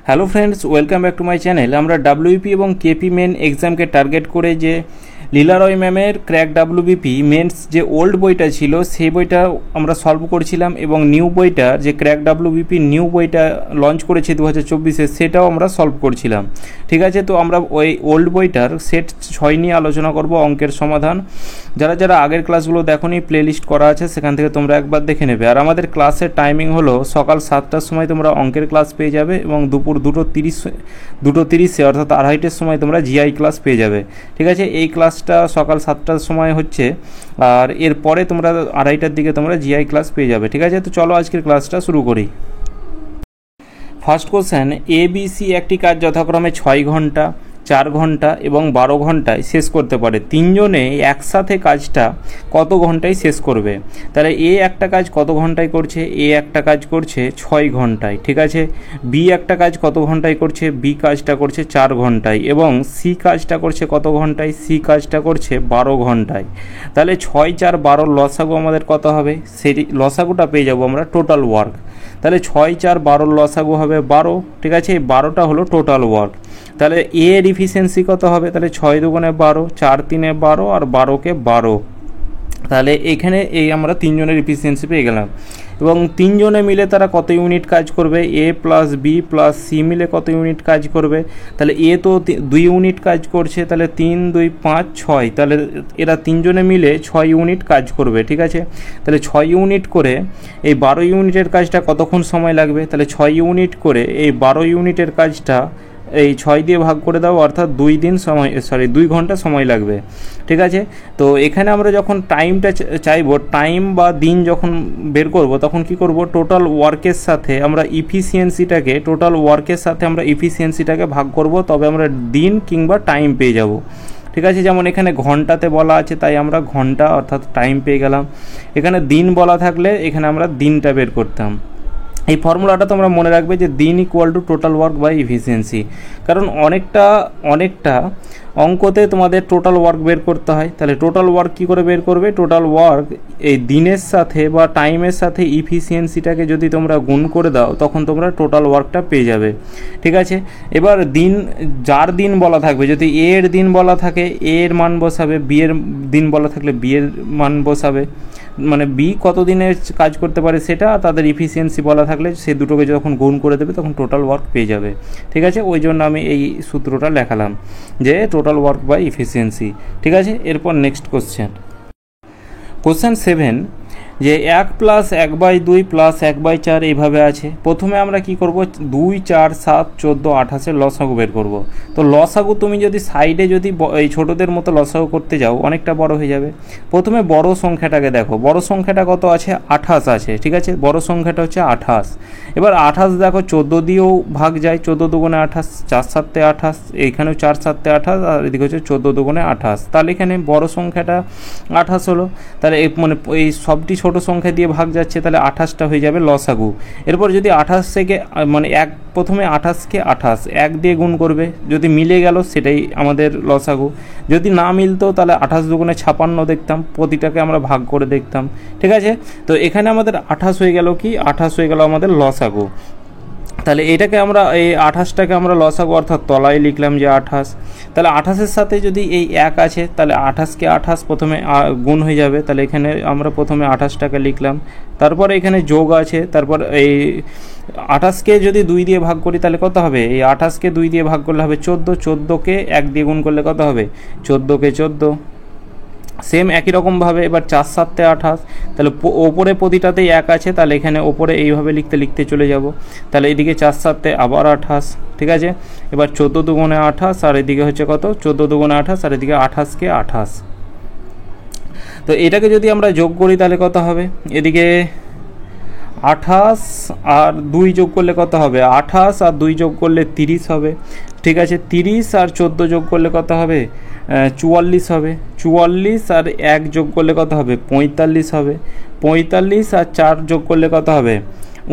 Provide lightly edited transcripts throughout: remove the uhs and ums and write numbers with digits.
Hello friends, welcome back to my channel. আমরা WP এবং KP main এক্সামকে target করে যে লীলা রয় ম্যামের ক্র্যাক ডাব্লিউবিপি মেন্স যে ওল্ড বইটা ছিল সেই বইটা আমরা সলভ করছিলাম, এবং নিউ বইটা যে ক্র্যাক ডাব্লিউবিপি নিউ বইটা লঞ্চ করেছে 2024-এ সেটাও আমরা সলভ করছিলাম। ঠিক আছে, তো আমরা ওই ওল্ড বইটার সেট 6 নিয়ে আলোচনা করব, অঙ্কের সমাধান। যারা যারা আগের ক্লাসগুলো দেখোনি প্লে লিস্ট করা আছে, সেখান থেকে তোমরা একবার দেখে নেবে। আর আমাদের ক্লাসের টাইমিং হলো সকাল 7টার সময় তোমরা অঙ্কের ক্লাস পেয়ে যাবে, এবং দুপুর 2:30 অর্থাৎ 2:30-এর সময় তোমরা জিআই ক্লাস পেয়ে যাবে। ঠিক আছে, এই ক্লাসটা সকাল 7টার সময় হচ্ছে, আর এরপরে তোমরা 2:30টার দিকে তোমরা জিআই ক্লাস পেয়ে যাবে। ঠিক আছে, তো চলো আজকের ক্লাসটা শুরু করি। ফার্স্ট কোশ্চেন, ABC একটি কাজ যথাক্রমে 6 ঘন্টা, 4 ঘন্টা এবং 12 ঘন্টায় শেষ করতে পারে। তিনজনে একসাথে কাজটা কত ঘন্টায় শেষ করবে? তাহলে এ একটা কাজ কত ঘন্টায় করছে? এ একটা কাজ করছে 6 ঘন্টায়। ঠিক আছে, বি একটা কাজ কত ঘন্টায় করছে? বি কাজটা করছে 4 ঘন্টায়। এবং সি কাজটা করছে কত ঘন্টায়? সি কাজটা করছে 12 ঘন্টায়। তাহলে 6, 4, 12 লসাগু আমাদের কত হবে? সেই লসাগুটা পেয়ে যাবো আমরা টোটাল ওয়ার্ক। তাহলে 6, 4, 12 লসাগু হবে 12। ঠিক আছে, এই 12টা হলো টোটাল ওয়ার্ক। তাহলে এর ইফিসিয়েন্সি কত হবে? তাহলে 6 দুগুণে 12, 4 3-এ 12 আর 12কে 12। তাহলে এখানে এই আমরা তিনজনের ইফিসিয়েন্সি পেয়ে গেলাম। এবং তিনজনে মিলে তারা কত ইউনিট কাজ করবে? এ প্লাস বি প্লাস সি মিলে কত ইউনিট কাজ করবে? তাহলে এ তো 2 ইউনিট কাজ করছে, তাহলে 3, 2, 5, 6। তাহলে এরা তিনজনে মিলে 6 ইউনিট কাজ করবে। ঠিক আছে, তাহলে 6 ইউনিট করে এই 12 ইউনিটের কাজটা কতক্ষণ সময় লাগবে? তাহলে 6 ইউনিট করে এই 12 ইউনিটের কাজটা এই 6 দিয়ে ভাগ করে দাও, অর্থাৎ 2 ঘন্টা সময় লাগবে। ঠিক আছে, তো এখানে আমরা যখন টাইমটা চাইবো, টাইম বা দিন যখন বের করব, তখন কি করব? টোটাল ওয়ার্কের সাথে আমরা ইফিসিয়েন্সিটাকে ভাগ করব, তবে আমরা দিন কিংবা টাইম পেয়ে যাব। ঠিক আছে, যেমন এখানে ঘন্টাতে বলা আছে তাই আমরা ঘন্টা অর্থাৎ টাইম পেয়ে গেলাম। এখানে দিন বলা থাকলে এখানে আমরা দিনটা বের করতাম। এই ফর্মুলাটা তোমরা মনে রাখবে যে দিন equal to total work by efficiency, কারণ অনেকটা অঙ্কতে তোমাদের টোটাল ওয়ার্ক বের করতে হয়। তাহলে টোটাল ওয়ার্ক কী করে বের করবে? টোটাল ওয়ার্ক এই দিনের সাথে বা টাইমের সাথে ইফিসিয়েন্সিটাকে যদি তোমরা গুণ করে দাও, তখন তোমরা টোটাল ওয়ার্কটা পেয়ে যাবে। ঠিক আছে, এবার দিন, যার দিন বলা থাকবে, যদি এ এর দিন বলা থাকে এ এর মান বসাবে, বি এর দিন বলা থাকলে বি এর মান বসাবে, মানে বি কত দিনের কাজ করতে পারে সেটা, তাদের ইফিসিয়েন্সি বলা থাকলে সে দুটোকে যখন গুণ করে দেবে তখন টোটাল ওয়ার্ক পেয়ে যাবে। ঠিক আছে, ওই জন্য আমি এই সূত্রটা লেখালাম যে টোটাল ওয়ার্ক বাই ইফিসিয়েন্সি। ঠিক আছে, এরপর নেক্সট কোশ্চেন 7, যে 1 + 1/2 + 1/4 এইভাবে আছে। প্রথমে আমরা কি করব? 2, 4, 7, 14, 28-এর লসাগু বের করব। তো লসাগু তুমি যদি সাইডে যদি এই ছোটোদের মতো লসাগু করতে যাও, অনেকটা বড় হয়ে যাবে। প্রথমে বড় সংখ্যাটাকে দেখো, বড় সংখ্যাটা কত আছে? 28 আছে। ঠিক আছে, বড় সংখ্যাটা হচ্ছে 28। এবার 28 দেখো 14 দিয়েও ভাগ যায়, 14 দুগুণে 28, 4 7-এ 28, এইখানেও 4 7-এ 28, আর এদিকে হচ্ছে 14 দুগুণে 28। তাহলে এখানে বড় সংখ্যাটা 28 হলো। তাহলে এই সবটি ছোট সংখ্যা দিয়ে ভাগ যাচ্ছে, তাহলে 28টা হয়ে যাবে লসাগু। এরপর যদি 28 থেকে প্রথমে 28কে 1 দিয়ে গুণ করবে, যদি মিলে গেল সেটাই আমাদের লসাগু। যদি না মিলতো তাহলে 28 দুগুণে 56 দেখতাম, প্রতিটাকে আমরা ভাগ করে দেখতাম। ঠিক আছে, তো এখানে আমাদের 28 হয়ে গেল, কি 28 হয়ে গেল আমাদের লসাগু। তাহলে এটাকে আমরা এই 28টাকে আমরা লসাগু অর্থাৎ তলায় লিখলাম যে 28। তাহলে 28-এর সাথে যদি এই 1 আছে, তাহলে 28কে 28 প্রথমে গুণ হয়ে যাবে। তাহলে এখানে আমরা প্রথমে 28টাকে লিখলাম, তারপর এখানে যোগ আছে, তারপর এই 28কে যদি 2 দিয়ে ভাগ করি তাহলে কত হবে? এই 28কে 2 দিয়ে ভাগ করলে হবে 14, 14কে 1 দিয়ে গুণ করলে কত হবে? 14কে 14। সেম একই রকমভাবে এবার 4 7-এ 28, তাহলে ওপরে প্রতিটাতেই 1 আছে, তাহলে এখানে ওপরে এইভাবে লিখতে চলে যাব। তাহলে এদিকে 4 7-এ আবার 28। ঠিক আছে, এবার 14 দুগুণে 28, আর এদিকে হচ্ছে কত? 14 দুগুণে 28, আর এদিকে 28কে 28। তো এটাকে যদি আমরা যোগ করি তাহলে কত হবে? এদিকে 28 আর 2 যোগ করলে কত হবে? 28 আর 2 যোগ করলে 30 হবে। ঠিক আছে, 30 আর 14 যোগ করলে কত হবে? 44 হবে। 44 আর 1 যোগ করলে কত হবে? 45 হবে। 45 আর 4 যোগ করলে কত হবে?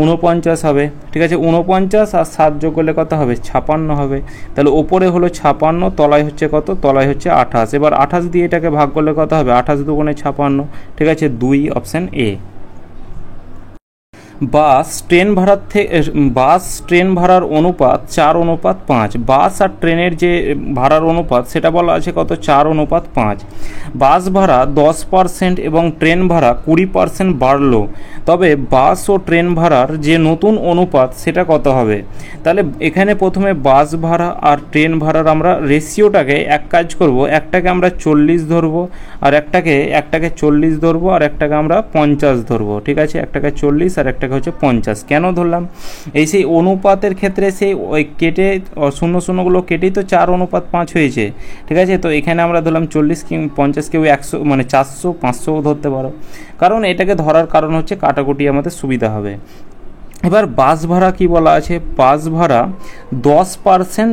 49 হবে। ঠিক আছে, 49 আর 7 যোগ করলে কত হবে? 56 হবে। তাহলে ওপরে হলো 56, তলায় হচ্ছে কত? তলায় হচ্ছে 28। এবার 28 দিয়ে এটাকে ভাগ করলে কত হবে? 28 দুগুণে 56। ঠিক আছে, 2 অপশান এ। বাস ট্রেন ভাড়ার অনুপাত 4:5। বাস আর ট্রেনের যে ভাড়ার অনুপাত সেটা বলা আছে কত, 4:5। বাস ভাড়া 10% এবং ট্রেন ভাড়া 20% বাড়লো, তবে বাস ও ট্রেন ভাড়ার যে নতুন অনুপাত সেটা কত হবে? তাহলে এখানে প্রথমে বাস ভাড়া আর ট্রেন ভাড়ার আমরা রেশিওটাকে এক কাজ করব, একটাকে আমরা 40 ধরবো আর একটাকে 40 ধরবো আর একটাকে আমরা 50 ধরবো। ঠিক আছে, একটাকে 40 আর একটাকে হচ্ছে 50। কেন ধরলাম? এই সেই অনুপাতের ক্ষেত্রে সেই ওই কেটে শূন্য শূন্যগুলো কেটেই তো 4:5 হয়েছে। ঠিক আছে, তো এখানে আমরা ধরলাম 40 কি 50, কেউ 100 মানে 400 500 ধরতে পারো, কারণ এটাকে ধরার কারণ হচ্ছে কাটাকুটি আমাদের সুবিধা হবে। এবার বাস ভাড়া কি বলা আছে, বাস ভাড়া 10%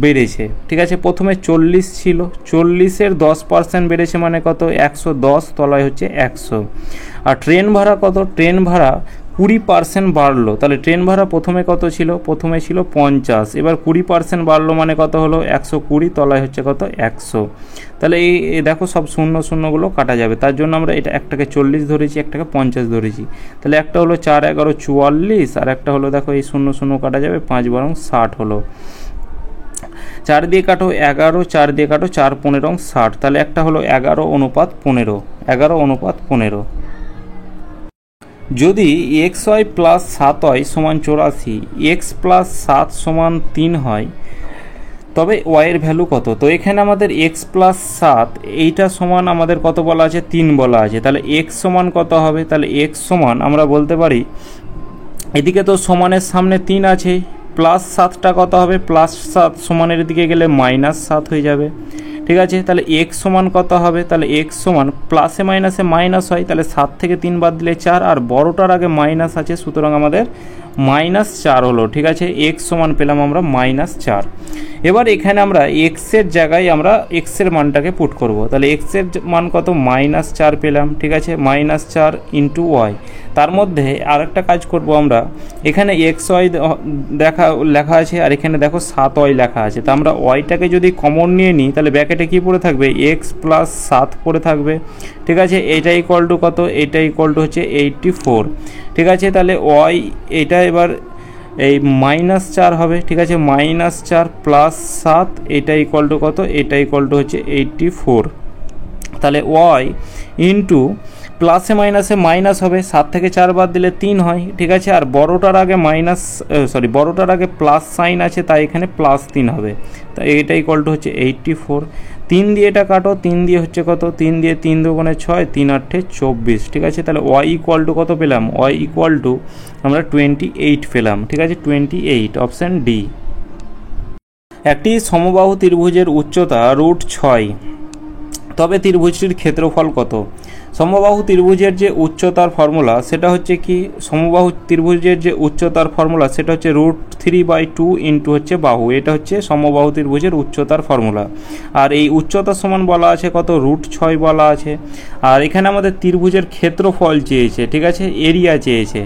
বেড়েছে। ঠিক আছে, প্রথমে 40 ছিল, 40-এর 10% বেড়েছে মানে কত, 110, তলায় হচ্ছে 100। আর ট্রেন ভাড়া কত, ট্রেন ভাড়া 20% বাড়লো, তাহলে ট্রেন ভাড়া প্রথমে কত ছিল, প্রথমে ছিল 50, এবার 20% বাড়লো মানে কত হলো, 120, তলায় হচ্ছে কত, 100। তাহলে এই দেখো সব শূন্য শূন্যগুলো কাটা যাবে, তার জন্য আমরা এটা একটাকে 40 ধরেছি, একটাকে 50 ধরেছি। তাহলে একটা হলো 4 11 44 আর একটা হলো দেখো এই শূন্য শূন্য কাটা যাবে, 5 12 60 হলো। 4 দিয়ে কাটো 11, 4 দিয়ে কাটো 4 15 60, তাহলে একটা হলো 11:15, 11:15। যদি x হয় প্লাস 7 হয় সমান 84, x প্লাস 7 সমান 3 হয়, তবে y এর ভ্যালু কত? তো এখানে আমাদের x প্লাস 7 এইটা সমান আমাদের কত বলা আছে, 3 বলা আছে। তাহলে x সমান কত হবে? তাহলে x সমান আমরা বলতে পারি, এদিকে তো সমানের সামনে 3 আছে, প্লাস 7টা কত হবে, প্লাস 7 সমানের দিকে গেলে -7 হয়ে যাবে। ঠিক আছে, তাহলে x সমান কত হবে? তাহলে x সমান প্লাসে মাইনাসে মাইনাস হয়, তাহলে 7 থেকে 3 বাদ দিলে 4, আর বড়টার আগে মাইনাস আছে, সুতরাং আমাদের -4 হলো। ঠিক আছে, x সমান পেলাম আমরা -4। এবার এখানে আমরা x এর জায়গায় আমরা x এর মানটাকে পুট করব, তাহলে x এর মান কত, -4 পেলাম। ঠিক আছে, -4 ইন্টু y। তার মধ্যে আরেকটা কাজ করব আমরা, এখানে xy লেখা আছে আর এখানে দেখো 7y লেখা আছে, তা আমরা yটাকে যদি কমন নিয়ে নিই তাহলে ব্র্যাকেটে কি পড়ে থাকবে, x প্লাস 7 পড়ে থাকবে। ঠিক আছে, এইটা ইকুয়াল টু কত, এইটা ইকুয়াল টু হচ্ছে 84। ঠিক আছে, তাহলে y এটা এবার এই -4 হবে। ঠিক আছে, -4 প্লাস 7 এটা ইকুয়াল টু কত, এটা ইকুয়াল টু হচ্ছে 84। তাহলে y ইন্টু প্লাসে মাইনাসে মাইনাস হবে, 7 থেকে 4 বাদ দিলে 3 হয়। ঠিক আছে, আর বড়টার আগে বড়টার আগে প্লাস সাইন আছে, তাই এখানে +3 হবে, তাই এটা ইকুয়াল টু হচ্ছে 84। 3 দিয়ে এটা কাটো, 3 দিয়ে হচ্ছে কত, 3 দিয়ে 3 দুগুণে 6, 3 8 24। ঠিক আছে, তাহলে y ইকুয়াল টু কত পেলাম, y ইকুয়াল টু আমরা 28 পেলাম। ঠিক আছে, 28, অপশান ডি। একটি সমবাহু ত্রিভুজের উচ্চতা √6, তবে ত্রিভুজটির ক্ষেত্রফল কত? সমবাহু ত্রিভুজের যে উচ্চতার ফর্মুলা সেটা হচ্ছে কি, সমবাহু ত্রিভুজের যে উচ্চতার ফর্মুলা সেটা হচ্ছে √3/2 ইন্টু হচ্ছে বাহু, এটা হচ্ছে সমবাহু ত্রিভুজের উচ্চতার ফর্মুলা। আর এই উচ্চতা সমান বলা আছে কত, √6 বলা আছে। আর এখানে আমাদের ত্রিভুজের ক্ষেত্রফল চেয়েছে। ঠিক আছে, এরিয়া চেয়েছে।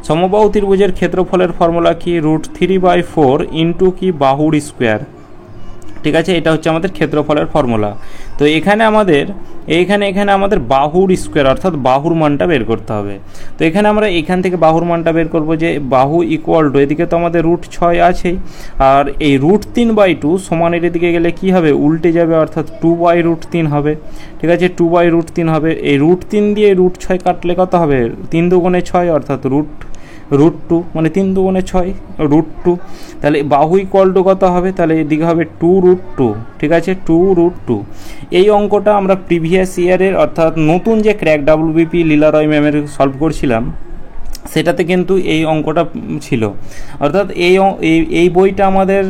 সমবাহু ত্রিভুজের ক্ষেত্রফলের ফর্মুলা কি, √3/4 ইন্টু কি, বাহুর স্কোয়ার। ঠিক আছে, এটা হচ্ছে আমাদের ক্ষেত্রফলের ফর্মুলা। তো এখানে আমাদের আমাদের বাহুর স্কোয়ার অর্থাৎ বাহুর মানটা বের করতে হবে। তো এখানে আমরা এখান থেকে বাহুর মানটা বের করব, যে বাহু ইকুয়াল টু, এদিকে তো আমাদের √6 আছেই, আর এই √3/2 সমানের এদিকে গেলে কি হবে, উল্টে যাবে, অর্থাৎ 2/√3 হবে। ঠিক আছে, 2/√3 হবে। এই √3 দিয়ে √6 কাটলে কত হবে, 3 দুগুণে 6 অর্থাৎ √2, মানে 3 দুগুণে 6, √2। তাহলে বাহু ইকুয়াল টু কত হবে, তাহলে এদিকে হবে 2√2। ঠিক আছে, 2√2। এই অঙ্কটা আমরা প্রিভিয়াস ইয়ারের অর্থাৎ নতুন যে ক্র্যাক WBP লীলা রয় ম্যামের সলভ করছিলাম সেটাতে কিন্তু এই অঙ্কটা ছিল, অর্থাৎ এই বইটা আমাদের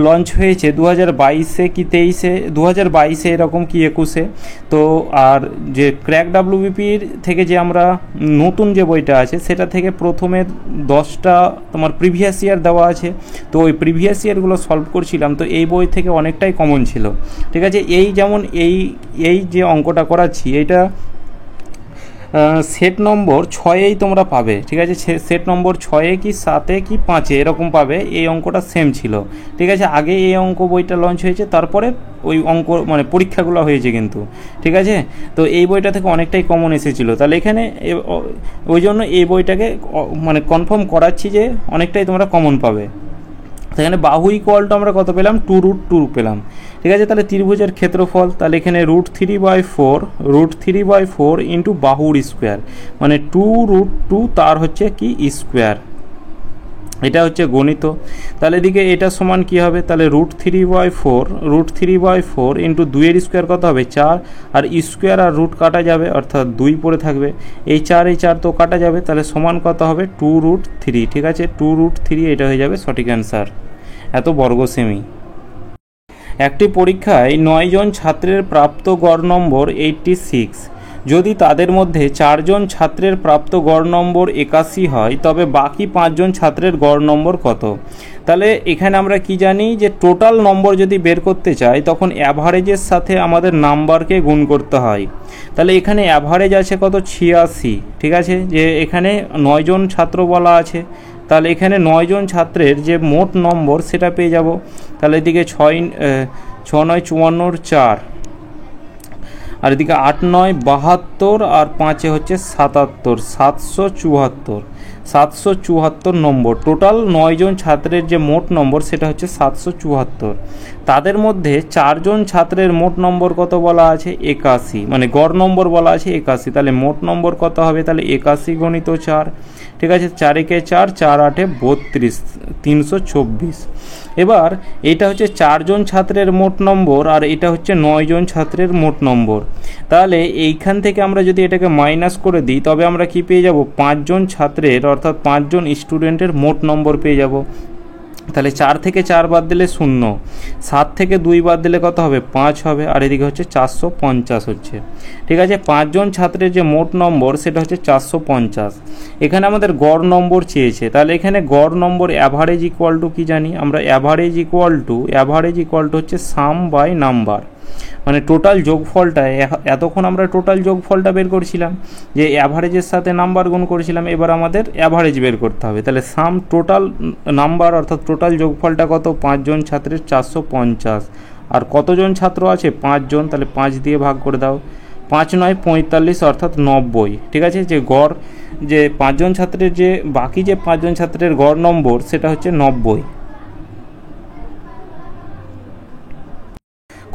লঞ্চ হয়েছে 2022-এ কি 23-এ, 2022-এ এরকম কি 21-এ। তো আর যে ক্র্যাক WBPর থেকে যে আমরা নতুন যে বইটা আছে সেটা থেকে প্রথমে 10টা তোমার প্রিভিয়াস ইয়ার দেওয়া আছে, তো ওই প্রিভিয়াস ইয়ারগুলো সলভ করছিলাম, তো এই বই থেকে অনেকটাই কমন ছিল। ঠিক আছে, এই যেমন এই যে অঙ্কটা করাচ্ছি, এইটা সেট নম্বর 6-এই তোমরা পাবে, ঠিক আছে। সেট নম্বর 6-এ কি 7-এ কি 5-এ এরকম পাবে। এই অঙ্কটা সেম ছিল, ঠিক আছে। আগে এই অঙ্ক বইটা লঞ্চ হয়েছে, তারপরে ওই অঙ্ক মানে পরীক্ষাগুলো হয়েছে কিন্তু, ঠিক আছে। তো এই বইটা থেকে অনেকটাই কমন এসেছিলো, তাহলে এখানে ওই জন্য এই বইটাকে মানে কনফার্ম করাচ্ছি যে অনেকটাই তোমরা কমন পাবে। সেখানে বাহু ইকুয়ালটা আমরা কত পেলাম, 2√2 পেলাম, ঠিক আছে। তাহলে ত্রিভুজের ক্ষেত্রফল, তাহলে এখানে √3/4 ইন্টু বাহুর স্কোয়ার, মানে 2√2 তার হচ্ছে কি স্কোয়ার, এটা হচ্ছে গণিত। তাহলে এদিকে এটা সমান কি হবে, তাহলে √3/4 ইন্টু 2-এর স্কোয়ার কত হবে 4, আর স্কোয়ার আর রুট কাটা যাবে, অর্থাৎ 2 পড়ে থাকবে, এই 4 তো কাটা যাবে, তাহলে সমান কত হবে 2√3, ঠিক আছে। 2√3 এটা হয়ে যাবে সঠিক অ্যান্সার, এত বর্গ সেমি। একটি পরীক্ষায় 9 জন ছাত্রের প্রাপ্ত গড় নম্বর 86, যদি তাদের মধ্যে 4 জন ছাত্রের প্রাপ্ত গড় নম্বর 81 হয়, তবে বাকি 5 জন ছাত্রের গড় নম্বর কত। তাহলে এখানে আমরা কি জানি যে টোটাল নম্বর যদি বের করতে চাই তখন অ্যাভারেজের সাথে আমাদের নাম্বারকে গুণ করতে হয়। তাহলে এখানে অ্যাভারেজ আছে কত 86, ঠিক আছে। যে এখানে 9 জন ছাত্র বলা আছে, তাহলে এখানে 9 জন ছাত্রের যে মোট নম্বর সেটা পেয়ে যাব। তাহলে এদিকে 6 9 54 4, আর এদিকে 8 9 72, আর 5-এ হচ্ছে 77, 774 নম্বর। টোটাল 9 জন ছাত্রের যে মোট নম্বর সেটা হচ্ছে 774। তাদের মধ্যে 4 জন ছাত্রের মোট নম্বর কত বলা আছে 81, মানে গড় নম্বর বলা আছে 81, তাহলে মোট নম্বর কত হবে, তাহলে 81 গুণিত 4, ঠিক আছে। 4 একে 4, 4 8 32, 324। এবার এটা হচ্ছে 4 জন ছাত্রের মোট নম্বর, আর এটা হচ্ছে 9 জন ছাত্রের মোট নম্বর। তাহলে এইখান থেকে আমরা যদি এটাকে মাইনাস করে দিই তবে আমরা কি পেয়ে যাব, 5 জন ছাত্রের অর্থাৎ 5 জন স্টুডেন্টের মোট নম্বর পেয়ে যাব। তাহলে 4 থেকে 4 বাদ দিলে 0, 7 থেকে 2 বাদ দিলে কত হবে 5 হবে, আর এদিকে হচ্ছে 450 হচ্ছে, ঠিক আছে। 5 জন ছাত্রের যে মোট নম্বর সেটা হচ্ছে 450। এখানে আমাদের গড় নম্বর চেয়েছে, তাহলে এখানে গড় নম্বর অ্যাভারেজ ইকুয়াল টু কি জানি আমরা, অ্যাভারেজ ইকুয়াল টু হচ্ছে সাম বাই নাম্বার, মানে টোটাল যোগফলটা। এতক্ষণ আমরা টোটাল যোগফলটা বের করছিলাম, যে অ্যাভারেজের সাথে নাম্বার গুণ করেছিলাম, এবার আমাদের অ্যাভারেজ বের করতে হবে। তাহলে সাম টোটাল নাম্বার অর্থাৎ টোটাল যোগফলটা কত, 5 জন ছাত্রের 450, আর কতজন ছাত্র আছে 5 জন, তাহলে 5 দিয়ে ভাগ করে দাও, 5 9 45 অর্থাৎ 90, ঠিক আছে। যে গড় যে 5 জন ছাত্রের যে বাকি যে 5 জন ছাত্রের গড় নম্বর সেটা হচ্ছে 90।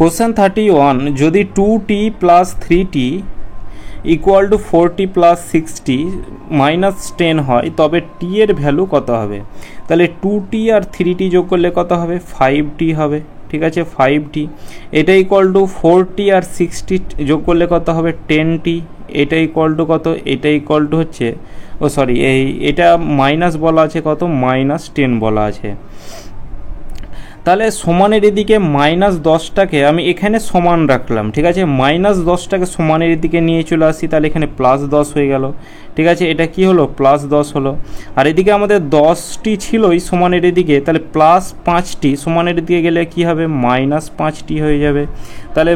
কোশ্চেন 31, যদি 2t plus 3t equal to 4t plus 6t minus 10 হয়, তবে t এর ভ্যালু কত হবে। তাহলে 2t আর 3t যোগ করলে কত হবে 5t হবে, ঠিক আছে 5t। এটা equal to 4t R 6t যোগ করলে কত হবে 10t, এটা ইকুয়াল টু কত, এটা ইকুয়াল টু হচ্ছে এটা মাইনাস বলা আছে কত, -10 বলা আছে। তাহলে সমানের এদিকে -10টাকে আমি এখানে সমান রাখলাম, ঠিক আছে। -10টাকে সমানের এদিকে নিয়ে চলে আসি, তাহলে এখানে +10 হয়ে গেল, ঠিক আছে। এটা কি হলো +10 হলো, আর এদিকে আমাদের 10টি ছিলই সমানের এদিকে, তাহলে +5টি সমানের দিকে গেলে কি হবে -5টি হয়ে যাবে। তাহলে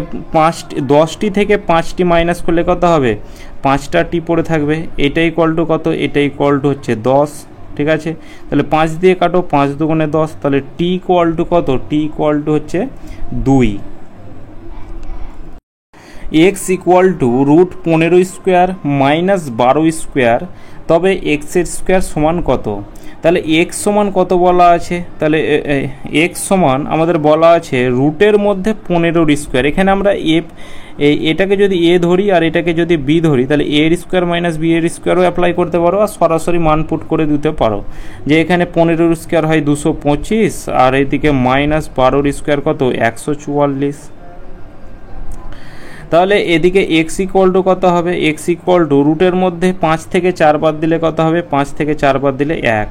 10টি থেকে 5টি মাইনাস করলে কত হবে 5টা টি পড়ে থাকবে, এটা ইকুয়াল টু কত, এটা ইকুয়াল টু হচ্ছে 10, ঠিক আছে। তাহলে 5 দিয়ে কাটো, 5 দুগুণে 10, তাহলে টি ইকুয়াল টু কত, টি ইকুয়াল টু হচ্ছে 2। এক্স ইকুয়াল টু √15² মাইনাস 12², তবে এক্সের স্কোয়ার সমান কত। তাহলে এক্স সমান কত বলা আছে, তাহলে এক্স সমান আমাদের বলা আছে রুটের মধ্যে 15² এখানে আমরা এটাকে যদি এ ধরি আর এটাকে যদি বি ধরি, তাহলে এ এর স্কোয়ার মাইনাস বি এর স্কোয়ারও অ্যাপ্লাই করতে পারো, আর সরাসরি মান পুট করে দিতে পারো, যে এখানে 15² হয় 225, আর এইদিকে -12² কত 144। তাহলে এদিকে এক্স ইকুয়াল টু কত হবে, এক্স ইকুয়াল টু রুটের মধ্যে 5 থেকে 4 বাদ দিলে কত হবে, 5 থেকে 4 বাদ দিলে 1,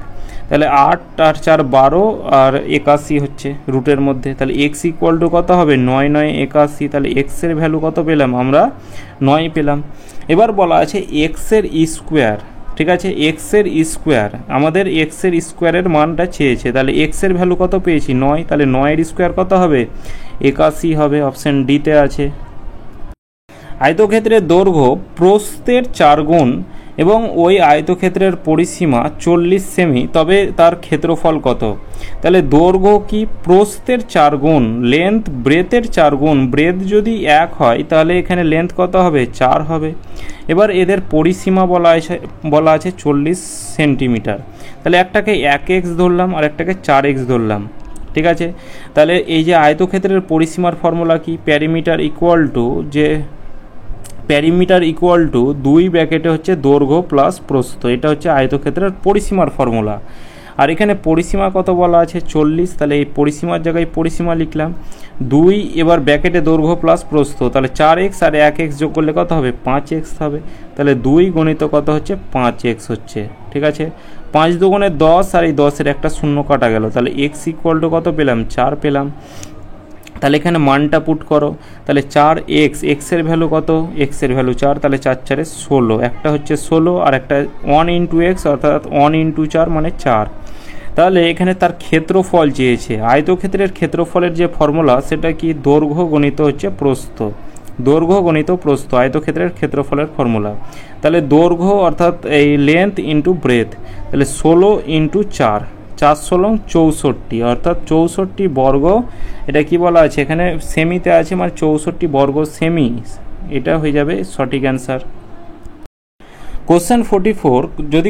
তাহলে 8 আর 4 12, আর 81 হচ্ছে রুটের মধ্যে। তাহলে এক্স ইকুয়াল টু কত হবে 9 9 81, তাহলে এক্সের ভ্যালু কত পেলাম আমরা 9 পেলাম। এবার বলা আছে এক্সের স্কোয়ার, ঠিক আছে। এক্সের স্কোয়ার, আমাদের এক্সের স্কোয়ারের মানটা চেয়েছে, তাহলে এক্সের ভ্যালু কত পেয়েছি 9, তাহলে 9 এর স্কোয়ার কত হবে 81 হবে, অপশান ডিতে আছে। আয়তক্ষেত্রের দৈর্ঘ্য প্রস্থের 4 গুণ এবং ওই আয়তক্ষেত্রের পরিসীমা 40 সেমি, তবে তার ক্ষেত্রফল কত? তাহলে দৈর্ঘ্য কি প্রস্থের 4 গুণ, লেন্থ ব্রেথের 4 গুণ, ব্রেথ যদি 1 হয় তাহলে এখানে লেন্থ কত হবে? 4 হবে। এবার এদের পরিসীমা বলা আছে 40 সেন্টিমিটার। তাহলে একটাকে 1x ধরলাম আর একটাকে 4x ধরলাম, ঠিক আছে। তাহলে এই যে আয়তক্ষেত্রের পরিসীমার ফর্মুলা কি? প্যারিমিটার ইকুয়াল টু 2 ব্র্যাকেটে হচ্ছে দৈর্ঘ্য প্লাস প্রস্থ, এটা হচ্ছে আয়তক্ষেত্রের পরিসীমার ফর্মুলা। আর এখানে পরিসীমা কত বলা আছে? 40, তাহলে এই পরিসীমার জায়গায় পরিসীমা লিখলাম 2, এবার ব্র্যাকেটে দৈর্ঘ্য প্লাস প্রস্থ, তাহলে 4x আর 1x যোগ করলে কত হবে? 5x হবে। তাহলে 2 গণিত কত হচ্ছে? 5x হচ্ছে, ঠিক আছে। 5 দুগুণে 10 আর এই 10-এর একটা শূন্য কাটা গেল, তাহলে x ইকুয়াল টু কত পেলাম? 4 পেলাম। তাহলে এখানে মানটা পুট করো, তাহলে 4x, এর ভ্যালু কত? x এর ভ্যালু 4, তাহলে 4 4 16, একটা হচ্ছে 16 আর একটা 1 ইন্টু এক্স অর্থাৎ 1 ইন্টু 4 মানে 4। তাহলে এখানে তার ক্ষেত্রফল চেয়েছে। আয়তক্ষেত্রের ক্ষেত্রফলের যে ফর্মুলা সেটা কি? দৈর্ঘ্য গণিত হচ্ছে প্রস্থ, দৈর্ঘ্য গণিত প্রস্থ আয়তক্ষেত্রের ক্ষেত্রফলের ফর্মুলা। তাহলে দৈর্ঘ্য অর্থাৎ এই লেন্থ ইন্টু ব্রেথ, তাহলে 16 ইন্টু 4, 4 16 64, অর্থাৎ 64 বর্গ। এটা কি বলা আছে এখানে? সেমিতে আছে, মানে 64 বর্গ সেমি, এটা হয়ে যাবে সঠিক অ্যান্সার। কোশ্চেন 44, যদি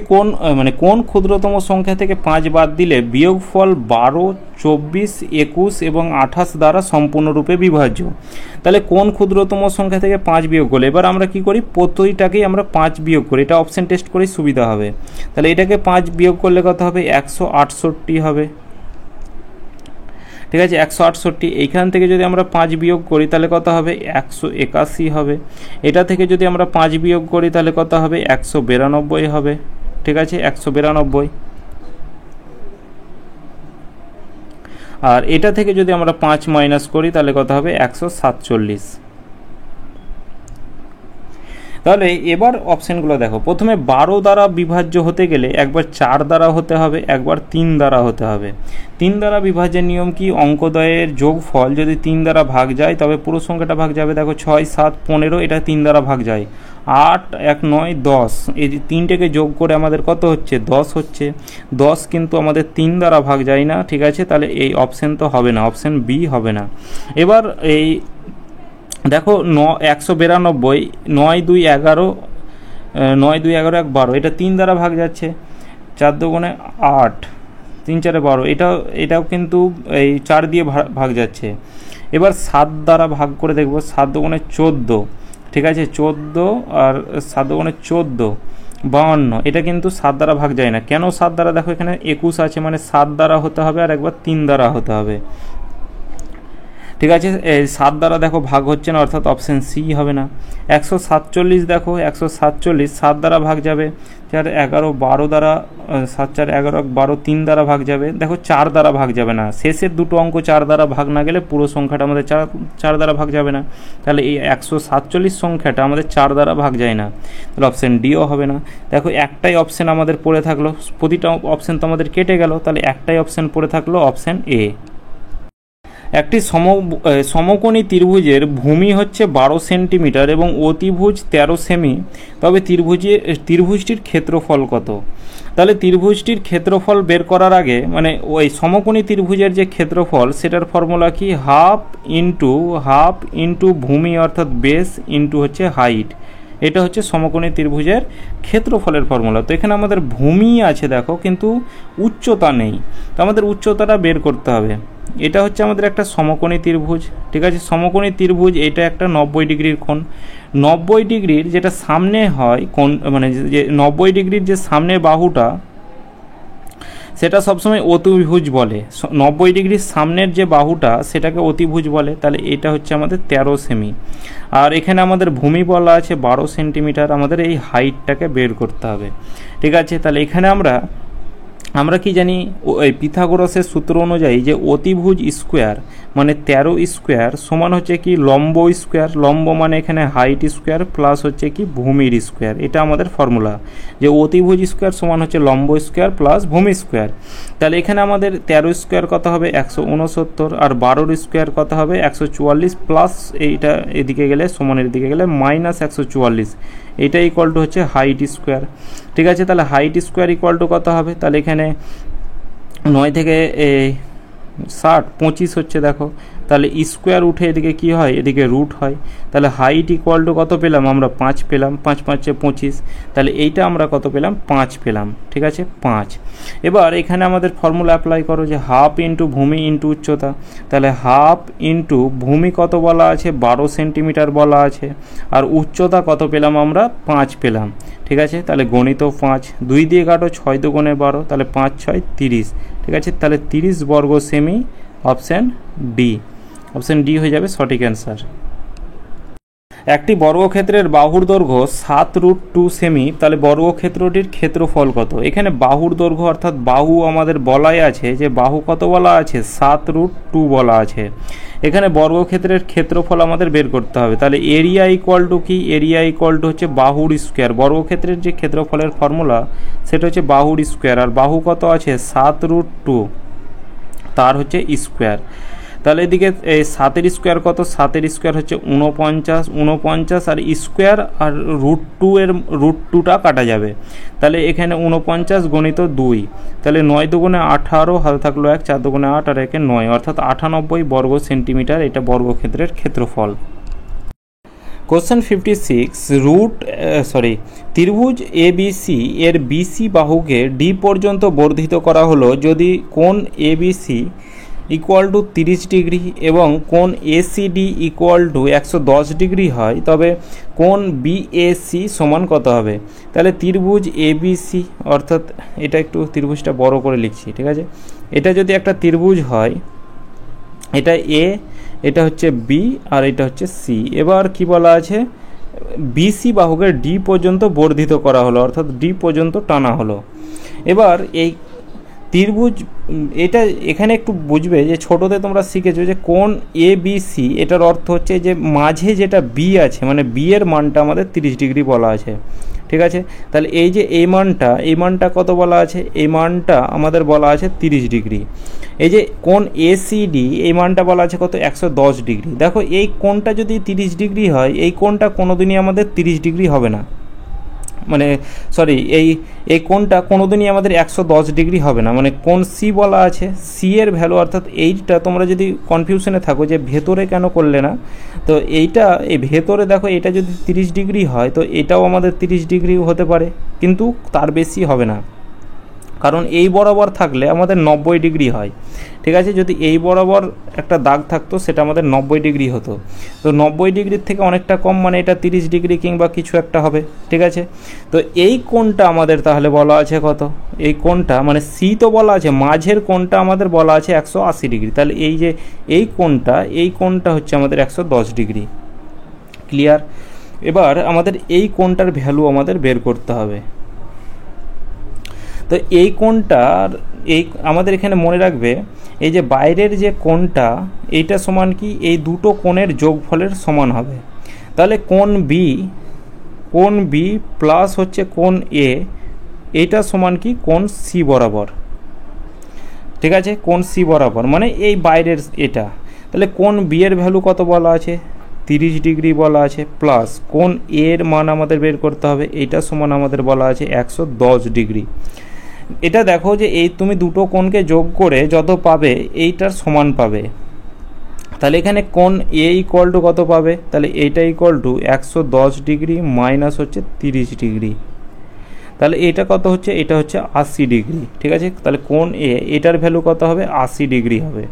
কোন ক্ষুদ্রতম সংখ্যা থেকে 5 বাদ দিলে বিয়োগফল 12, 24, 21 এবং 28 দ্বারা সম্পূর্ণরূপে বিভাজ্য? তাহলে কোন ক্ষুদ্রতম সংখ্যা থেকে 5 বিয়োগ করলে, এবার আমরা কি করি? প্রত্যেকটাকেই আমরা 5 বিয়োগ করি, এটা অপশন টেস্ট করে সুবিধা হবে। তাহলে এটাকে 5 বিয়োগ করলে কত হবে? 168 হবে, ঠিক আছে। 168, এইখান থেকে যদি আমরা 5 বিয়োগ করি তাহলে কত হবে? 181 হবে। এটা থেকে যদি আমরা 5 বিয়োগ করি তাহলে কত হবে? 192 হবে, ঠিক আছে, 192। আর এটা থেকে যদি আমরা 5 মাইনাস করি তাহলে কত হবে? 147। তাহলে এবার অপশানগুলো দেখো। প্রথমে 12 দ্বারা বিভাজ্য হতে গেলে একবার 4 দ্বারা হতে হবে, একবার 3 দ্বারা হতে হবে। 3 দ্বারা বিভাজ্যের নিয়ম কি? অঙ্কদ্বয়ের যোগফল যদি 3 দ্বারা ভাগ যায় তবে পুরো সংখ্যাটা ভাগ যাবে। দেখো 6 7 15, এটা 3 দ্বারা ভাগ যায়। 8 1 9 10, এই যে 3টেকে যোগ করে আমাদের কত হচ্ছে? 10 হচ্ছে। 10 কিন্তু আমাদের 3 দ্বারা ভাগ যায় না, ঠিক আছে। তাহলে এই অপশান তো হবে না, অপশান বি হবে না। এবার এই দেখো 192, 9 2 11, 9 2 11 1 12, এটা 3 দ্বারা ভাগ যাচ্ছে। 4 দুগুণে 8, 3 4 12, এটাও কিন্তু এই 4 দিয়ে ভাগ যাচ্ছে। এবার 7 দ্বারা ভাগ করে দেখব, 7 দুগুণে 14, ঠিক আছে, 14 আর 7 দুগুণে 14 52, এটা কিন্তু 7 দ্বারা ভাগ যায় না। কেন 7 দ্বারা? দেখো এখানে 21 আছে, মানে 7 দ্বারা হতে হবে আর একবার 3 দ্বারা হতে হবে, ঠিক আছে। এই 7 দ্বারা দেখো ভাগ হচ্ছে না, অর্থাৎ অপশান সি হবে না। 147, দেখো 147 7 দ্বারা ভাগ যাবে। 4 11 12 দ্বারা, 7 4 11 12, 3 দ্বারা ভাগ যাবে। দেখো 4 দ্বারা ভাগ যাবে না, শেষের দুটো অঙ্ক 4 দ্বারা ভাগ না গেলে পুরো সংখ্যাটা আমাদের 4 দ্বারা ভাগ যাবে না। তাহলে এই 147 সংখ্যাটা আমাদের 4 দ্বারা ভাগ যায় না, তাহলে অপশান ডিও হবে না। দেখো একটাই অপশান আমাদের পড়ে থাকলো, প্রতিটা অপশান তো আমাদের কেটে গেল, তাহলে একটাই অপশান পড়ে থাকলো, অপশান এ। একটি সমকোণী ত্রিভুজের ভূমি হচ্ছে 12 সেন্টিমিটার এবং অতিভুজ 13 সেমি, তবে ত্রিভুজটির ক্ষেত্রফল কত? তাহলে ত্রিভুজটির ক্ষেত্রফল বের করার আগে, মানে ওই সমকোণী ত্রিভুজের যে ক্ষেত্রফল সেটার ফর্মুলা কি? হাফ ইন্টু ভূমি অর্থাৎ বেস ইন্টু হচ্ছে হাইট, এটা হচ্ছে সমকোণী ত্রিভুজের ক্ষেত্রফলের ফর্মুলা। তো এখানে আমাদের ভূমি আছে দেখো, কিন্তু উচ্চতা নেই, তো আমাদের উচ্চতাটা বের করতে হবে। এটা হচ্ছে আমাদের একটা সমকোণী ত্রিভুজ, ঠিক আছে। সমকোণী ত্রিভুজ, এটা একটা 90 ডিগ্রির কোণ। 90 ডিগ্রির যেটা সামনে হয় কোণ, মানে যে 90 ডিগ্রির যে সামনের বাহুটা সেটা সবসময় অতিভুজ বলে। 90 ডিগ্রির সামনের যে বাহুটা সেটাকে অতিভুজ বলে। তাহলে এটা হচ্ছে আমাদের 13 সেমি। আর এখানে আমাদের ভূমি বলা আছে 12 সেন্টিমিটার, আমাদের এই হাইটটাকে বের করতে হবে, ঠিক আছে। তাহলে এখানে আমরা আমরা কি জানি ওই পিথাগোরাসের সূত্র অনুযায়ী যে অতিভুজ স্কোয়ার মানে 13 স্কোয়ার সমান হচ্ছে কি লম্ব স্কোয়ার, লম্ব মানে এখানে হাইট স্কোয়ার প্লাস হচ্ছে কি ভূমির স্কোয়ার। এটা আমাদের ফর্মুলা যে অতিভুজ স্কোয়ার সমান হচ্ছে লম্ব স্কোয়ার প্লাস ভূমি স্কোয়ার। তাহলে এখানে আমাদের 13 স্কোয়ার কত হবে 169, আর 12 স্কোয়ার কত হবে 144 প্লাস এইটা এদিকে গেলে সমানের দিকে গেলে মাইনাস 144, এটা ইকুয়াল টু হচ্ছে হাইট স্কোয়ার। ঠিক আছে, তাহলে হাইট স্কোয়ার ইকুয়াল টু কত হবে, তাহলে এখানে 9 থেকে 60 25 হচ্ছে দেখো, তাহলে স্কোয়ার উঠে এদিকে কি হয় এদিকে রুট হয়, তাহলে হাইট ইকুয়াল টু কত পেলাম আমরা 5 পেলাম, 5 5 25, তাহলে এইটা আমরা কত পেলাম 5 পেলাম। ঠিক আছে 5। এবার এখানে আমাদের ফর্মুলা অ্যাপ্লাই করো যে হাফ ইন্টু ভূমি ইন্টু উচ্চতা, তাহলে হাফ ইন্টু ভূমি কত বলা আছে 12 সেন্টিমিটার বলা আছে, আর উচ্চতা কত পেলাম আমরা 5 পেলাম। ঠিক আছে, তাহলে গণিত 5, 2 দিয়ে কাটো 6 দুগুণে 12, তাহলে 5 6 30। ঠিক আছে, তাহলে 30 বর্গ semi, option D, option D হয়ে যাবে সঠিক অ্যান্সার। একটি বর্গক্ষেত্রের বাহুর দৈর্ঘ্য 7√2 সেমি, তাহলে বর্গক্ষেত্রটির ক্ষেত্রফল কত? এখানে বাহুর দৈর্ঘ্য অর্থাৎ বাহু আমাদের বলাই আছে যে বাহু কত বলা আছে 7√2 বলা আছে। এখানে বর্গক্ষেত্রের ক্ষেত্রফল আমাদের বের করতে হবে, তাহলে এরিয়া ইকুয়াল টু কি, এরিয়া ইকুয়াল টু হচ্ছে বাহুর স্কোয়ার। বর্গক্ষেত্রের যে ক্ষেত্রফলের ফর্মুলা সেটা হচ্ছে বাহুর স্কোয়ার, আর বাহু কত আছে 7√2 তার হচ্ছে স্কোয়ার। তাহলে এদিকে এই 7-এর স্কোয়ার কত, 7-এর স্কোয়ার হচ্ছে 49, আর স্কোয়ার আর √2টা কাটা যাবে, তাহলে এখানে 49 গণিত 2, তাহলে 9 দুগুণে 18, হাতে থাকলো 1, 4 দুগুণে 8 আর 1 9, অর্থাৎ 98 বর্গ সেন্টিমিটার এটা বর্গক্ষেত্রের ক্ষেত্রফল। কোশ্চেন 56, ত্রিভুজ এবিসি এর বিসি বাহুকে ডি পর্যন্ত বর্ধিত করা হলো যদি কোণ এবিসি ইকুয়াল টু 30 ডিগ্রি এবং কোণ এসিডি ইকুয়াল টু 110 ডিগ্রি হয়, তবে কোণ বিএসি সমান কত হবে? তাহলে ত্রিভুজ এবিসি, অর্থাৎ এটা একটু ত্রিভুজটা বড় করে লিখছি। ঠিক আছে, এটা যদি একটা ত্রিভুজ হয়, এটা এ, এটা হচ্ছে বি, আর এটা হচ্ছে সি। এবার কি বলা আছে, বিসি বাহুকে ডি পর্যন্ত বর্ধিত করা হলো, অর্থাৎ ডি পর্যন্ত টানা হলো। এবার এই ত্রিভুজ এটা এখানে একটু বুঝবে যে ছোটোতে তোমরা শিখেছো যে কোণ এ বি সি, এটার অর্থ হচ্ছে যে মাঝে যেটা বি আছে মানে বি এর মানটা আমাদের 30 ডিগ্রি বলা আছে। ঠিক আছে, তাহলে এই যে এই মানটা কত বলা আছে, এই মানটা আমাদের বলা আছে 30 ডিগ্রি। এই যে কোণ এসিডি এই মানটা বলা আছে কত 110 ডিগ্রি। দেখো এই কোণটা যদি 30 ডিগ্রি হয়, এই কোণটা কোনোদিনই আমাদের 30 ডিগ্রি হবে না, মানে সরি এই কোণটা কোনোদিনই আমাদের 110 ডিগ্রি হবে না। মানে কোণ সি বলা আছে, সি এর ভ্যালু অর্থাৎ এইটা তোমরা যদি কনফিউশনে থাকো যে ভেতরে কেন করলে না, তো এইটা এই ভেতরে দেখো এটা যদি 30 ডিগ্রি হয় তো এটাও আমাদের 30 ডিগ্রি হতে পারে, কিন্তু তার বেশি হবে না, কারণ এই বরাবর থাকলে আমাদের 90 ডিগ্রি হয়। ঠিক আছে, যদি এই বরাবর একটা দাগ থাকতো সেটা আমাদের 90 ডিগ্রি হতো, তো 90 ডিগ্রির থেকে অনেকটা কম মানে এটা 30 ডিগ্রি কিংবা কিছু একটা হবে। ঠিক আছে, তো এই কোণটা আমাদের তাহলে বলা আছে কত, এই কোণটা মানে সি তো বলা আছে, মাঝের কোণটা আমাদের বলা আছে 180 ডিগ্রি, তাহলে এই যে এই কোণটা হচ্ছে আমাদের 110 ডিগ্রি। ক্লিয়ার? এবার আমাদের এই কোণটার ভ্যালু আমাদের বের করতে হবে। তো এই কোণটার আমাদের এখানে মনে রাখবে এই যে বাইরের যে কোণটা এইটা সমান কি এই দুটো কোণের যোগফলের সমান হবে। তাহলে কোণ বি প্লাস হচ্ছে কোণ এ, এটা সমান কি কোণ সি বরাবর। ঠিক আছে, কোণ সি বরাবর মানে এই বাইরের এটা, তাহলে কোণ বি এর ভ্যালু কত বলা আছে 30 ডিগ্রি বলা আছে, প্লাস কোণ এর মান আমাদের বের করতে হবে, এইটা সমান আমাদের বলা আছে 110 ডিগ্রি। এটা দেখো যে এই তুমি দুটো কোণকে যোগ করে যত পাবে এইটার সমান পাবে, তাহলে এখানে কোণ এ ইকুয়াল টু কত পাবে, তাহলে এইটা ইকুয়াল টু 110 ডিগ্রি মাইনাস হচ্ছে 30 ডিগ্রি, তাহলে এটা কত হচ্ছে, এটা হচ্ছে 80 ডিগ্রি। ঠিক আছে, তাহলে কোণ এ এটার ভ্যালু কত হবে 80 ডিগ্রি হবে।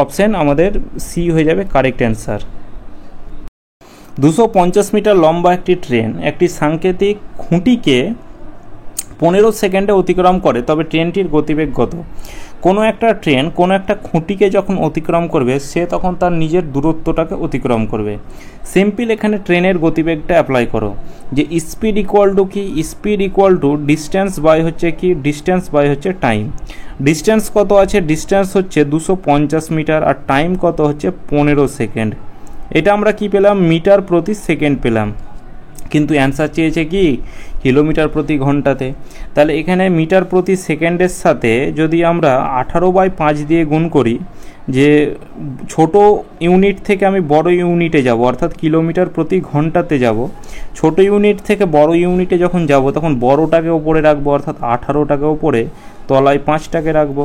অপশান আমাদের সি হয়ে যাবে কারেক্ট অ্যান্সার। 250 মিটার লম্বা একটি ট্রেন একটি সাংকেতিক খুঁটিকে 15 সেকেন্ডে অতিক্রম করে, তবে ট্রেনটির গতিবেগ কত? কোনো একটা ট্রেন কোনো একটা খুঁটিকে যখন অতিক্রম করবে সে তখন তার নিজের দূরত্বটাকে অতিক্রম করবে। সিম্পল এখানে ট্রেনের গতিবেগটা অ্যাপ্লাই করো, যে স্পিড ইকুয়াল টু কি, speed equal to distance by হচ্ছে কি, ডিস্টেন্স বাই হচ্ছে টাইম। ডিস্টেন্স কত আছে, ডিস্টেন্স হচ্ছে 250 মিটার, আর টাইম কত হচ্ছে 15 সেকেন্ড। এটা আমরা কি পেলাম, মিটার প্রতি সেকেন্ড পেলাম, কিন্তু অ্যান্সার চেয়েছে কি কিলোমিটার প্রতি ঘন্টাতে। তাহলে এখানে মিটার প্রতি সেকেন্ডের সাথে যদি আমরা 18/5 দিয়ে গুণ করি, যে ছোট ইউনিট থেকে আমি বড় ইউনিটে যাব, অর্থাৎ কিলোমিটার প্রতি ঘন্টাতে যাব, ছোট ইউনিট থেকে বড় ইউনিটে যখন যাব তখন বড়টাকে ওপরে রাখবো, অর্থাৎ 18টাকে ওপরে, তলায় 5টাকে রাখবো।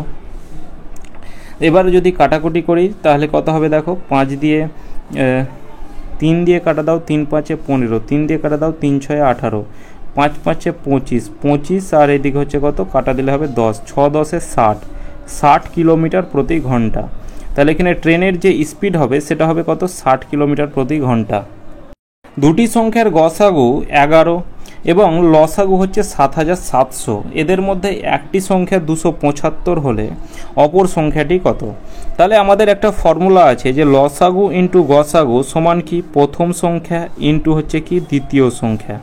এবার যদি কাটাকুটি করি তাহলে কত হবে দেখো, 5 দিয়ে 3 দিয়ে কাটা দাও, 3 5 15, 3 দিয়ে কাটা দাও, 3 6 18, 5 5 25, 25 আর এদিকে হচ্ছে কত, কাটা দিলে হবে 10, 6 10 60 কিলোমিটার প্রতি ঘন্টা। তাহলে এখানে ট্রেনের যে স্পিড হবে সেটা হবে কত, 60 কিলোমিটার প্রতি ঘন্টা। দুটি সংখ্যার গসাগু 11 এবং লসাগু হচ্ছে 7700, এদের মধ্যে একটি সংখ্যা 275 হলে অপর সংখ্যাটি কত? তাহলে আমাদের একটা ফর্মুলা আছে যে লসাগু ইন্টু গসাগু সমান কি, প্রথম সংখ্যা ইন্টু হচ্ছে কি দ্বিতীয় সংখ্যা।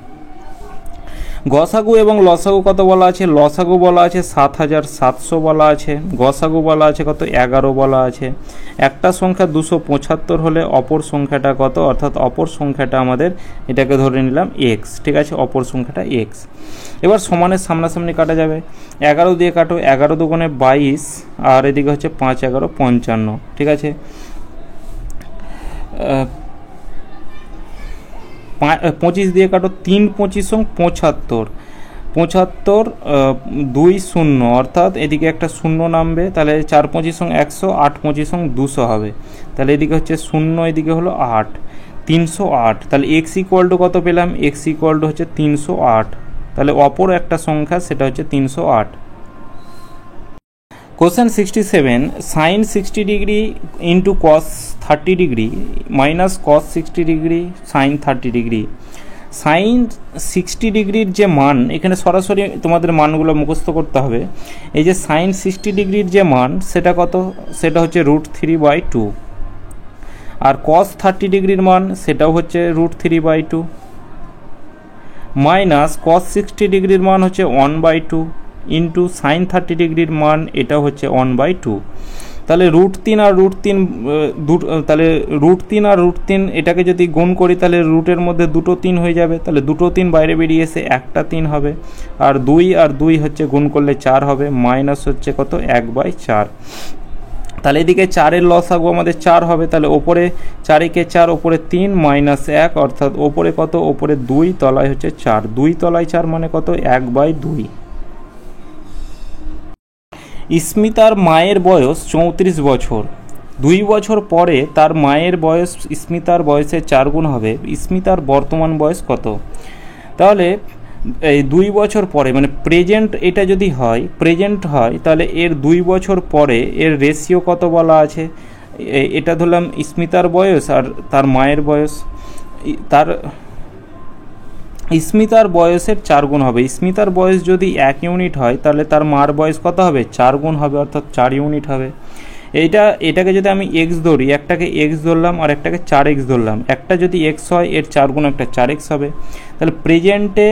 গসাগু এবং লসাগু কত বলা আছে, লসাগু বলা আছে 7700 বলা আছে, গসাগু বলা আছে কত 11 বলা আছে। একটা সংখ্যা 275 হলে অপর সংখ্যাটা কত, অর্থাৎ অপর সংখ্যাটা আমাদের এটাকে ধরে নিলাম এক্স, ঠিক আছে, অপর সংখ্যাটা এক্স। এবার সমানের সামনাসামনি কাটা যাবে, 11 দিয়ে কাটো, 11 দুগুণে 22 আর এদিকে হচ্ছে 5 11 55, ঠিক আছে। 25 দিয়ে কাটো, 3 25 75, 75 2 0, অর্থাৎ এদিকে একটা শূন্য নামবে, তাহলে 4 25 100, 8 25 200 হবে, তাহলে এদিকে হচ্ছে 0, এদিকে হলো 8, 308। তাহলে এক্স ইকুয়াল টু কত পেলাম, এক্স ইকুয়াল টু হচ্ছে 308, তাহলে অপর একটা সংখ্যা সেটা হচ্ছে 308। Question 67, sine 60 degree into cos 30 degree minus cos 60 degree sine 30 degree. Sine 60 ডিগ্রির যে মান, এখানে সরাসরি তোমাদের মানগুলো মুখস্থ করতে হবে। এই যে সাইন 60 ডিগ্রির যে মান সেটা কত, সেটা হচ্ছে √3/2, আর কস 30 ডিগ্রির মান সেটাও হচ্ছে √3/2, মাইনাস কস 60 ডিগ্রির মান হচ্ছে 1/2 ইন্টু সাইন 30 ডিগ্রির মান এটা হচ্ছে 1/2। তাহলে √3 আর √3, তাহলে √3 আর √3 এটাকে যদি গুণ করি তাহলে রুটের মধ্যে দুটো 3 হয়ে যাবে, তাহলে দুটো 3 বাইরে বেরিয়ে এসে একটা 3 হবে, আর 2 আর 2 হচ্ছে গুণ করলে 4 হবে, মাইনাস হচ্ছে কত 1/4। তাহলে এদিকে 4-এর লসাগু আমাদের 4 হবে, তাহলে ওপরে 4-কে 4, ওপরে 3 মাইনাস 1, অর্থাৎ ওপরে কত, ওপরে 2, তলায় হচ্ছে 4, 2 তলায় 4 মানে কত 1/2। স্মিতার মায়ের বয়স 34 বছর, 2 বছর পরে তার মায়ের বয়স স্মিতার বয়সের 4 গুণ হবে, স্মিতার বর্তমান বয়স কত? তাহলে এই 2 বছর পরে মানে প্রেজেন্ট, এটা যদি হয় প্রেজেন্ট হয় তাহলে এর 2 বছর পরে এর রেশিও কত বলা আছে, এটা ধরলাম স্মিতার বয়স আর তার মায়ের বয়স, তার স্মিতার বয়সের 4 গুণ হবে। স্মিতার বয়স যদি 1 ইউনিট হয় তাহলে তার মার বয়স কত হবে, 4 গুণ হবে, অর্থাৎ 4 ইউনিট হবে। এটাকে যদি আমি এক্স ধরি, একটাকে এক্স ধরলাম আর একটাকে 4x ধরলাম, একটা যদি এক্স হয় এর 4 গুণ একটা 4x হবে। তাহলে প্রেজেন্টে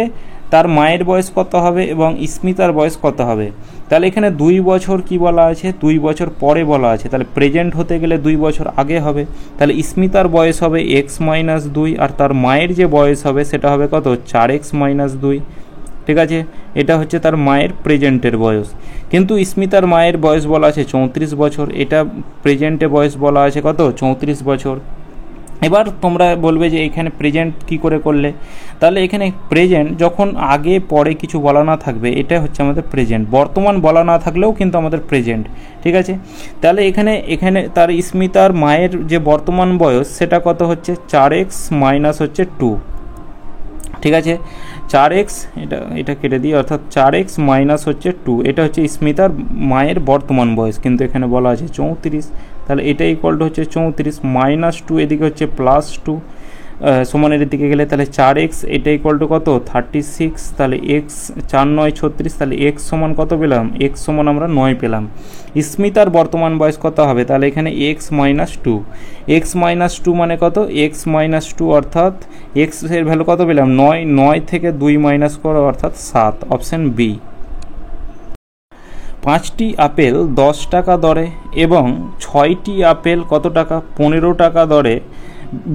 তার মায়ের বয়স কত হবে এবং স্মিতার বয়স কত হবে? তাহলে এখানে 2 বছর কি বলা আছে, 2 বছর পরে বলা আছে, তাহলে প্রেজেন্ট হতে গেলে 2 বছর আগে হবে। তাহলে স্মিতার বয়স হবে x-2 আর তার মায়ের যে বয়স হবে সেটা হবে কত, 4x-2, ঠিক আছে। এটা হচ্ছে তার মায়ের প্রেজেন্টের বয়স, কিন্তু স্মিতার মায়ের বয়স বলা আছে 34 বছর, এটা প্রেজেন্টে বয়স বলা আছে কত, 34 বছর। এবার তোমরা বলবে যে এখানে প্রেজেন্ট কি করে করলে, তাহলে এখানে প্রেজেন্ট যখন আগে পরে কিছু বলা না থাকবে এটা হচ্ছে আমাদের প্রেজেন্ট, বর্তমান বলা না থাকলেও কিন্তু আমাদের প্রেজেন্ট, ঠিক আছে। তাহলে এখানে তার স্মিতার মায়ের যে বর্তমান বয়স সেটা কত হচ্ছে 4x মাইনাস হচ্ছে 2, ঠিক আছে। 4x এটা কেটে দিই, অর্থাৎ 4x মাইনাস হচ্ছে 2, এটা হচ্ছে স্মিতার মায়ের বর্তমান বয়স, কিন্তু এখানে বলা আছে 34, তাহলে এটা ইকুয়াল টু হচ্ছে 34 মাইনাস 2, এদিকে হচ্ছে +2, সমানের দিকে গেলে তাহলে 4x, এটা ইকুয়াল টু কত 36, তাহলে x 4 9 36, তাহলে x সমান কত পেলাম, x সমান আমরা 9 পেলাম। স্মিতার বর্তমান বয়স কত হবে, তাহলে এখানে x - 2, x - 2 মানে কত, x - 2 অর্থাৎ x এর ভ্যালু কত পেলাম 9, 9 থেকে 2 মাইনাস করো অর্থাৎ 7, অপশান বি। 5টি আপেল 10 টাকা দরে এবং 6টি আপেল কত টাকা 15 টাকা দরে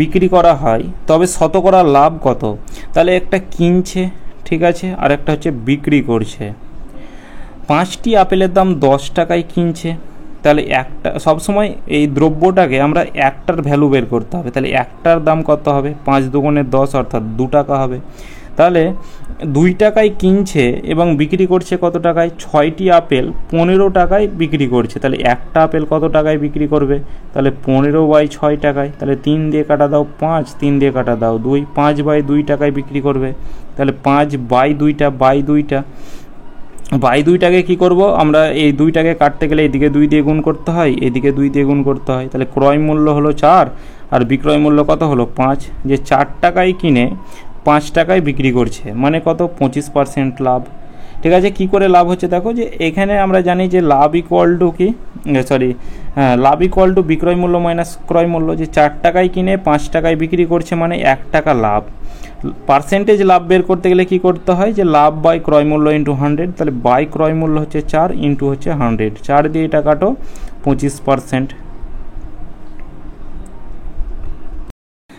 বিক্রি করা হয়, তবে শতকরা লাভ কত। তাহলে একটা কিনছে, ঠিক আছে, আর একটা হচ্ছে বিক্রি করছে। 5টি আপেলের দাম 10 টাকায় কিনছে, তাহলে একটা সবসময় এই দ্রব্যটাকে আমরা একটার ভ্যালু বের করতে হবে, তাহলে একটার দাম কত হবে 5 দুগুণে 10 অর্থাৎ 2 টাকা হবে। তাহলে 2 টাকায় কিনছে এবং বিক্রি করছে কত টাকায়, 6টি আপেল 15 টাকায় বিক্রি করছে, তাহলে একটা আপেল কত টাকায় বিক্রি করবে, তাহলে 15/6 টাকায়। তাহলে 3 দিয়ে কাটা দাও 5, 3 দিয়ে কাটা দাও 2, 5/2 টাকায় বিক্রি করবে, তাহলে 5/2টা বাই 2টাকে কী করব আমরা, এই 2টাকে কাটতে গেলে এদিকে 2 দিয়ে গুণ করতে হয়, এদিকে 2 দিয়ে গুণ করতে হয়, তাহলে ক্রয় মূল্য হলো 4 আর বিক্রয় মূল্য কত হলো 5। যে 4 টাকায় কিনে 5 টাকায় বিক্রি করছে মানে কত 25% লাভ। ঠিক আছে, কি করে লাভ হচ্ছে দেখো, যে এখানে আমরা জানি যে লাভ ইকুয়াল টু কি, লাভ ইকুয়াল টু বিক্রয় মূল্য মাইনাস ক্রয় মূল্য। যে 4 টাকায় কিনে 5 টাকায় বিক্রি করছে মানে 1 টাকা লাভ। পার্সেন্টেজ লাভ বের করতে গেলে কি করতে হয়, যে লাভ বাই ক্রয় মূল্য ইন্টু 100, তাহলে বাই ক্রয় মূল্য হচ্ছে 4 ইন্টু হচ্ছে 100, 4 দিয়ে এটা কাটো 25%।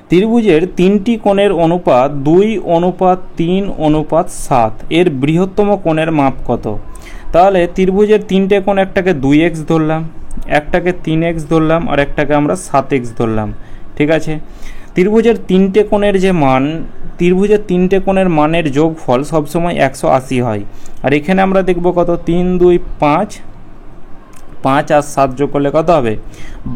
ত্রিভুজের 3টি কোণের অনুপাত 2:3:7, এর বৃহত্তম কোণের মাপ কত। তাহলে ত্রিভুজের 3টে কোণ, একটাকে 2x ধরলাম, একটাকে 3x ধরলাম আর একটাকে আমরা 7x ধরলাম। ঠিক আছে, ত্রিভুজের 3টে কোণের যে মান, ত্রিভুজের 3টে কোণের মানের যোগফল সবসময় 180 হয়। আর এখানে আমরা দেখব কত 3 2 5, 5 আর 7 যোগ করলে কত হবে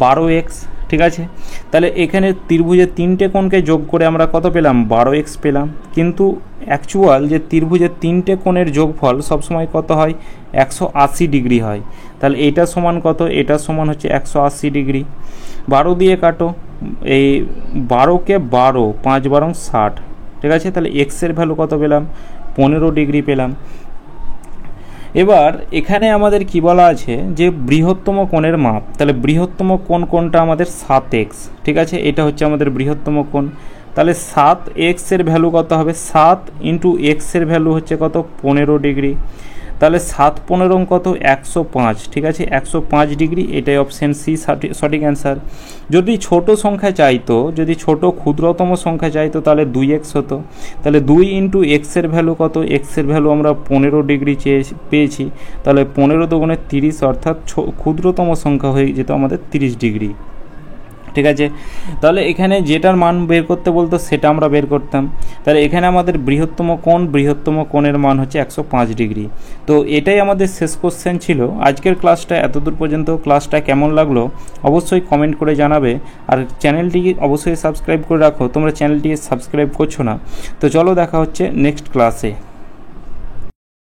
12x। ঠিক আছে, তাহলে এখানে ত্রিভুজের 3টে কোণকে যোগ করে আমরা কত পেলাম 12x পেলাম, কিন্তু অ্যাকচুয়াল যে ত্রিভুজের 3টে কোণের যোগফল সবসময় কত হয় 180 ডিগ্রি হয়। তাহলে এটা সমান কত, এটা সমান হচ্ছে 180 ডিগ্রি। 12 দিয়ে কাটো, এই 12কে 12, 5 12 60। ঠিক আছে, তাহলে এক্সের ভ্যালু কত পেলাম 15 ডিগ্রি পেলাম। এবার এখানে আমাদের কি বলা আছে, যে বৃহত্তম কোণের মাপ, তাহলে বৃহত্তম কোণ কোনটা আমাদের 7x। ঠিক আছে, এটা হচ্ছে আমাদের বৃহত্তম কোণ। তাহলে 7x এর ভ্যালু কত হবে, 7 ইন্টু x এর ভ্যালু হচ্ছে কত 15 ডিগ্রি। তাহলে 7 15 কত 105। ঠিক আছে, 105 ডিগ্রি, এটাই অপশান সি সঠিক অ্যান্সার। যদি ছোট সংখ্যা চাইতো, যদি ছোট ক্ষুদ্রতম সংখ্যা চাইতো তাহলে 2x হতো। তাহলে 2 ইন্টু এক্সের ভ্যালু কত, এক্সের ভ্যালু আমরা 15 ডিগ্রি পেয়েছি, তাহলে 15 দুগুণে 30 অর্থাৎ ক্ষুদ্রতম সংখ্যা হয়ে যেত আমাদের 30 ডিগ্রি। ঠিক আছে, তাহলে এখানে যেটার মান বের করতে বলতো সেটা আমরা বের করতাম। তাহলে এখানে আমাদের বৃহত্তম কোণের মান হচ্ছে 105 ডিগ্রি। তো এটাই আমাদের শেষ কোশ্চেন ছিল আজকের ক্লাসটা। এতদূর পর্যন্ত ক্লাসটা কেমন লাগলো অবশ্যই কমেন্ট করে জানাবে, আর চ্যানেলটিকে অবশ্যই সাবস্ক্রাইব করে রাখো, তোমরা চ্যানেলটিকে সাবস্ক্রাইব করছো না। তো চলো দেখা হচ্ছে নেক্সট ক্লাসে।